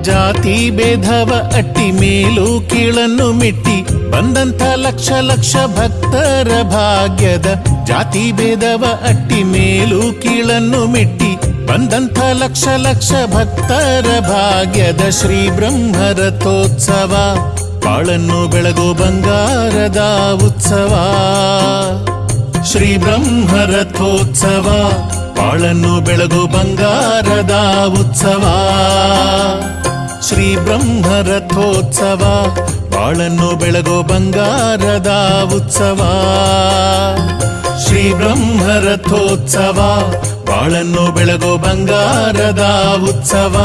ಜಾತಿ ಭೇದವ ಅಟ್ಟಿ ಮೇಲು ಕೀಳನ್ನು ಮಿಟ್ಟಿ ಬಂದಂಥ ಲಕ್ಷ ಲಕ್ಷ ಭಕ್ತರ ಭಾಗ್ಯದ ಜಾತಿ ಭೇದವ ಅಟ್ಟಿ ಮೇಲು ಕೀಳನ್ನು ಮಿಟ್ಟಿ ಬಂದಂಥ ಲಕ್ಷ ಲಕ್ಷ ಭಕ್ತರ ಭಾಗ್ಯದ ಶ್ರೀ ಬ್ರಹ್ಮರಥೋತ್ಸವ ಬಾಳನ್ನು ಬೆಳಗೋ ಬಂಗಾರದ ಉತ್ಸವ ಶ್ರೀ ಬ್ರಹ್ಮರಥೋತ್ಸವ ಬಾಳನ್ನು ಬೆಳಗೋ ಬಂಗಾರದ ಉತ್ಸವ ಶ್ರೀ ಬ್ರಹ್ಮರಥೋತ್ಸವ ಬಾಳನ್ನು ಬೆಳಗೋ ಬಂಗಾರದ ಉತ್ಸವ ಶ್ರೀ ಬ್ರಹ್ಮರಥೋತ್ಸವ ಬಾಳನ್ನು ಬೆಳಗೋ ಬಂಗಾರದ ಉತ್ಸವ